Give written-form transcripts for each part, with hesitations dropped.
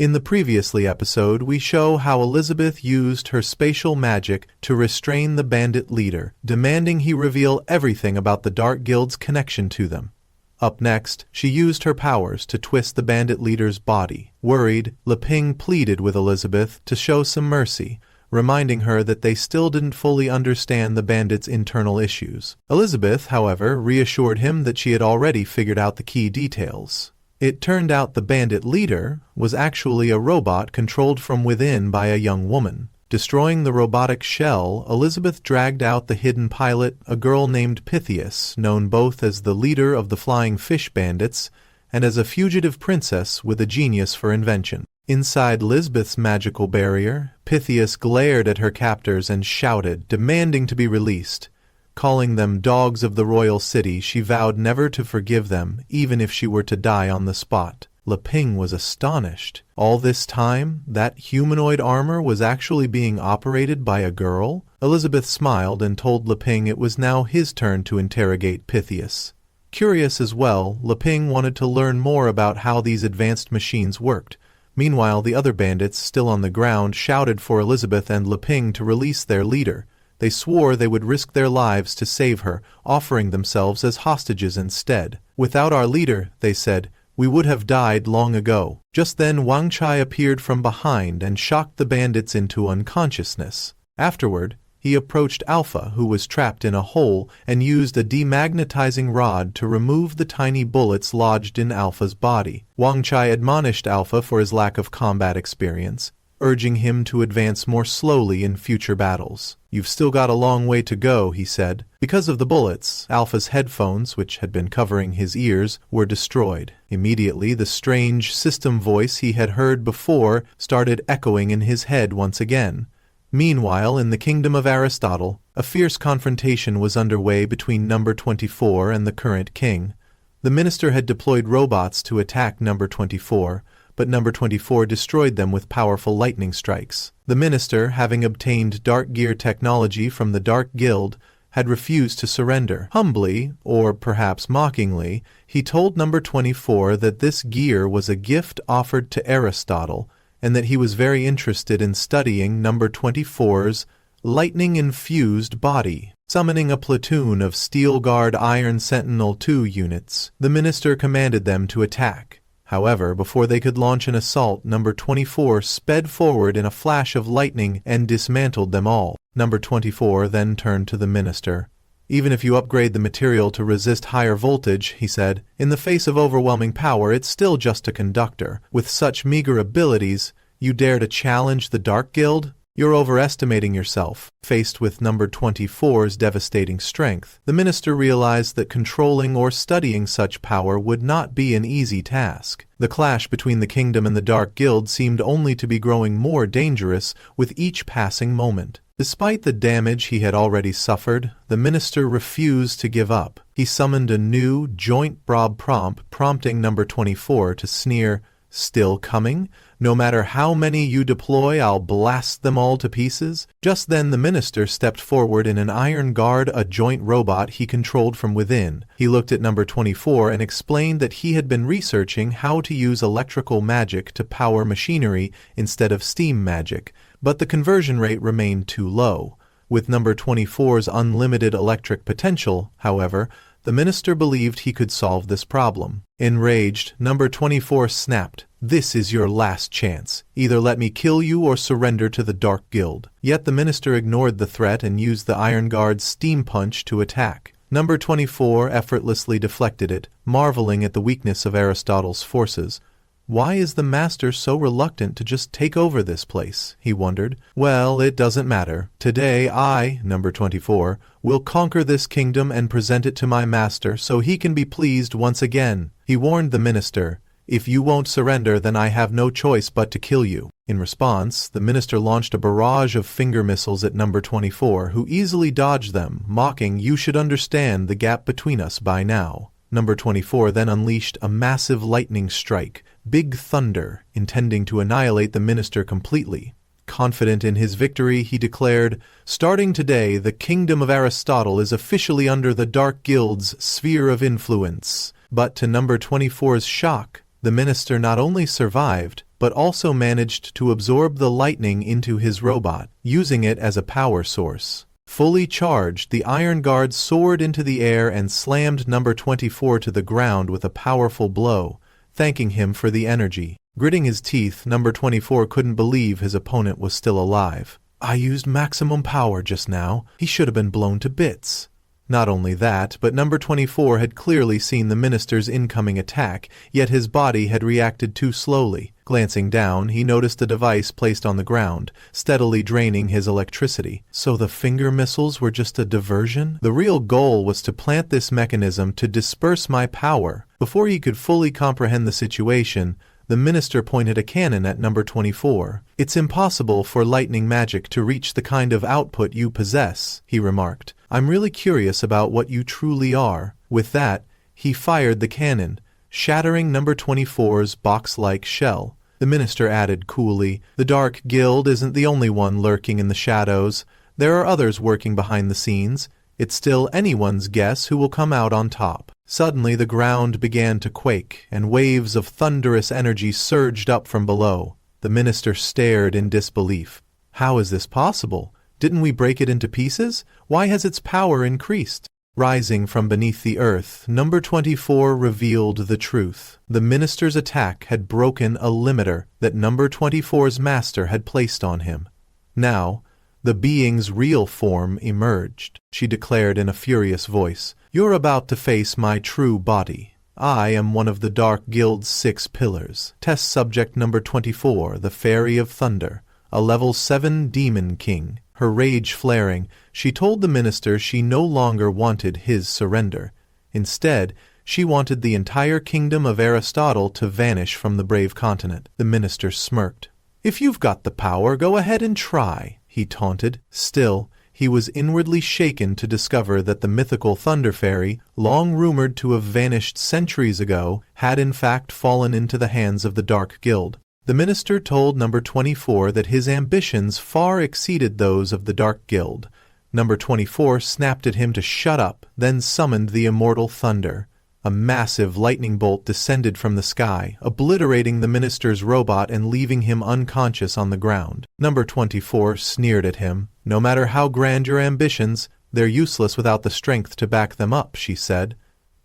In the previously episode, we show how Elizabeth used her spatial magic to restrain the bandit leader, demanding he reveal everything about the Dark Guild's connection to them. Up next, she used her powers to twist the bandit leader's body. Worried, Leping pleaded with Elizabeth to show some mercy, reminding her that they still didn't fully understand the bandit's internal issues. Elizabeth, however, reassured him that she had already figured out the key details. It turned out the bandit leader was actually a robot controlled from within by a young woman. Destroying the robotic shell, Elizabeth dragged out the hidden pilot, a girl named Pythias, known both as the leader of the Flying Fish Bandits and as a fugitive princess with a genius for invention. Inside Lisbeth's magical barrier, Pythias glared at her captors and shouted, demanding to be released. Calling them dogs of the royal city, she vowed never to forgive them, even if she were to die on the spot. Leping was astonished. All this time, that humanoid armor was actually being operated by a girl? Elizabeth smiled and told Leping it was now his turn to interrogate Pythias. Curious as well, Leping wanted to learn more about how these advanced machines worked. Meanwhile, the other bandits, still on the ground, shouted for Elizabeth and Leping to release their leader. They swore they would risk their lives to save her, offering themselves as hostages instead. Without our leader, they said, we would have died long ago. Just then Wang Chai appeared from behind and shocked the bandits into unconsciousness. Afterward, he approached Alpha, who was trapped in a hole, and used a demagnetizing rod to remove the tiny bullets lodged in Alpha's body. Wang Chai admonished Alpha for his lack of combat experience, urging him to advance more slowly in future battles. You've still got a long way to go, he said. Because of the bullets, Alpha's headphones, which had been covering his ears, were destroyed. Immediately, the strange system voice he had heard before started echoing in his head once again. Meanwhile, in the kingdom of Aristotle, a fierce confrontation was underway between Number 24 and the current king. The minister had deployed robots to attack Number 24, but Number 24 destroyed them with powerful lightning strikes. The minister, having obtained dark gear technology from the Dark Guild, had refused to surrender. Humbly, or perhaps mockingly, he told Number 24 that this gear was a gift offered to Aristotle, and that he was very interested in studying Number 24's lightning-infused body. Summoning a platoon of Steel Guard Iron Sentinel II units, the minister commanded them to attack. However, before they could launch an assault, Number 24 sped forward in a flash of lightning and dismantled them all. Number 24 then turned to the minister. Even if you upgrade the material to resist higher voltage, he said, in the face of overwhelming power, it's still just a conductor. With such meager abilities, you dare to challenge the Dark Guild? You're overestimating yourself. Faced with Number 24's devastating strength, the minister realized that controlling or studying such power would not be an easy task. The clash between the kingdom and the Dark Guild seemed only to be growing more dangerous with each passing moment. Despite the damage he had already suffered, the minister refused to give up. He summoned a new joint prompt, prompting Number 24 to sneer, "Still coming? No matter how many you deploy, I'll blast them all to pieces." Just then the minister stepped forward in an Iron Guard, a joint robot he controlled from within. He looked at Number 24 and explained that he had been researching how to use electrical magic to power machinery instead of steam magic, but the conversion rate remained too low. With Number 24's unlimited electric potential, however, the minister believed he could solve this problem. Enraged, Number 24 snapped, "This is your last chance. Either let me kill you or surrender to the Dark Guild." Yet the minister ignored the threat and used the Iron Guard's steam punch to attack. Number 24 effortlessly deflected it, marveling at the weakness of Aristotle's forces. Why is the master so reluctant to just take over this place? He wondered. Well, it doesn't matter. Today I, Number 24, will conquer this kingdom and present it to my master so he can be pleased once again. He warned the minister, "If you won't surrender, then I have no choice but to kill you." In response, the minister launched a barrage of finger missiles at Number 24, who easily dodged them, mocking, "You should understand the gap between us by now." Number 24 then unleashed a massive lightning strike, Big Thunder, intending to annihilate the minister completely. Confident in his victory, he declared, "Starting today, the kingdom of Aristotle is officially under the Dark Guild's sphere of influence." But to Number 24's shock, the minister not only survived, but also managed to absorb the lightning into his robot, using it as a power source. Fully charged, the Iron Guard soared into the air and slammed number 24 to the ground with a powerful blow, thanking him for the energy. Gritting his teeth, number 24 couldn't believe his opponent was still alive. I used maximum power just now. He should have been blown to bits. Not only that, but number 24 had clearly seen the minister's incoming attack, yet his body had reacted too slowly. Glancing down, he noticed a device placed on the ground, steadily draining his electricity. So the finger missiles were just a diversion? The real goal was to plant this mechanism to disperse my power. Before he could fully comprehend the situation, the minister pointed a cannon at number 24. It's impossible for lightning magic to reach the kind of output you possess, he remarked. I'm really curious about what you truly are. With that, he fired the cannon, shattering number 24's box-like shell. The minister added coolly, the Dark Guild isn't the only one lurking in the shadows. There are others working behind the scenes. It's still anyone's guess who will come out on top. Suddenly the ground began to quake, and waves of thunderous energy surged up from below. The minister stared in disbelief. How is this possible? Didn't we break it into pieces? Why has its power increased? Rising from beneath the earth, number 24 revealed the truth. The minister's attack had broken a limiter that number 24's master had placed on him. Now, the being's real form emerged. She declared in a furious voice, You're about to face my true body. I am one of the Dark Guild's 6 pillars. Test subject number 24, the Fairy of Thunder, a level 7 demon king. Her rage flaring, she told the minister she no longer wanted his surrender. Instead, she wanted the entire kingdom of Aristotle to vanish from the brave continent. The minister smirked. If you've got the power, go ahead and try, he taunted. Still, he was inwardly shaken to discover that the mythical Thunderfairy, long rumored to have vanished centuries ago, had in fact fallen into the hands of the Dark Guild. The minister told number 24 that his ambitions far exceeded those of the Dark Guild. Number 24 snapped at him to shut up, then summoned the immortal thunder. A massive lightning bolt descended from the sky, obliterating the minister's robot and leaving him unconscious on the ground. Number 24 sneered at him. No matter how grand your ambitions, they're useless without the strength to back them up, she said.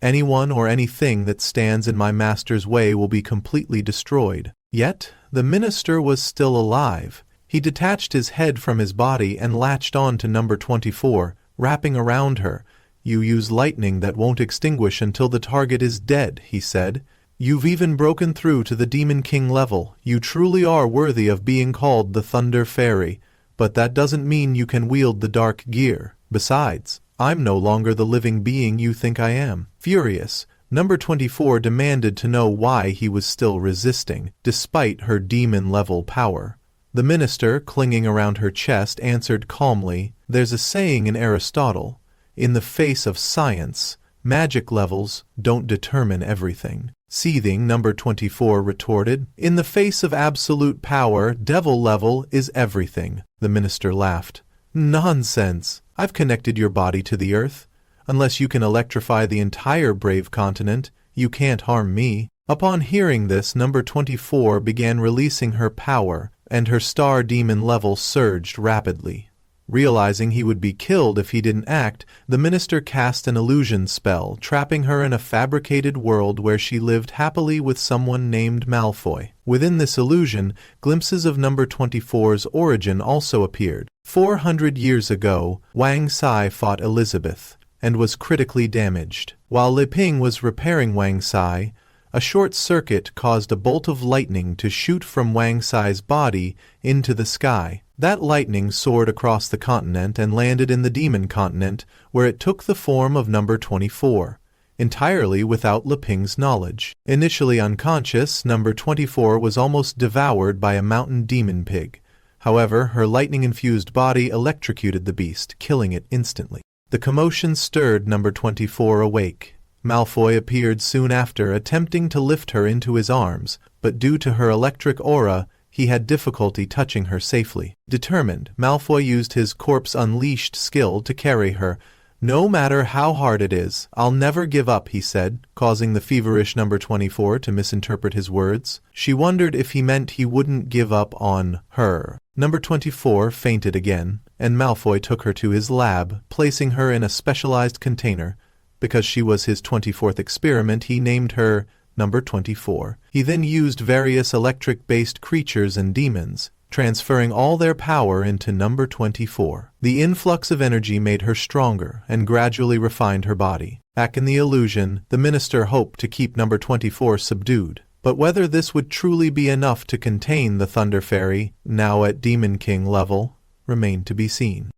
Anyone or anything that stands in my master's way will be completely destroyed. Yet, the minister was still alive. He detached his head from his body and latched on to number 24, wrapping around her. You use lightning that won't extinguish until the target is dead, he said. You've even broken through to the Demon King level. You truly are worthy of being called the Thunderfairy, but that doesn't mean you can wield the dark gear. Besides, I'm no longer the living being you think I am. Furious, number 24 demanded to know why he was still resisting, despite her demon-level power. The minister, clinging around her chest, answered calmly, There's a saying in Aristotle, in the face of science, magic levels don't determine everything. Seething, number 24 retorted, In the face of absolute power, devil level is everything. The minister laughed. Nonsense! I've connected your body to the earth. Unless you can electrify the entire brave continent, you can't harm me. Upon hearing this, number 24 began releasing her power, and her star demon level surged rapidly. Realizing he would be killed if he didn't act, the minister cast an illusion spell, trapping her in a fabricated world where she lived happily with someone named Malfoy. Within this illusion, glimpses of number 24's origin also appeared. 400 years ago, Wang Sai fought Elizabeth, and was critically damaged. While Li Ping was repairing Wang Sai, a short circuit caused a bolt of lightning to shoot from Wang Sai's body into the sky. That lightning soared across the continent and landed in the demon continent, where it took the form of number 24, entirely without Li Ping's knowledge. Initially unconscious, number 24 was almost devoured by a mountain demon pig. However, her lightning-infused body electrocuted the beast, killing it instantly. The commotion stirred number 24 awake. Malfoy appeared soon after, attempting to lift her into his arms, but due to her electric aura, he had difficulty touching her safely. Determined, Malfoy used his Corpse Unleashed skill to carry her, No matter how hard it is, I'll never give up, he said, causing the feverish number 24 to misinterpret his words. She wondered if he meant he wouldn't give up on her. Number 24 fainted again, and Malfoy took her to his lab, placing her in a specialized container. Because she was his 24th experiment, he named her Number 24. He then used various electric-based creatures and demons, transferring all their power into Number 24. The influx of energy made her stronger and gradually refined her body. Back in the illusion, the minister hoped to keep Number 24 subdued. But whether this would truly be enough to contain the Thunderfairy, now at Demon King level, remained to be seen.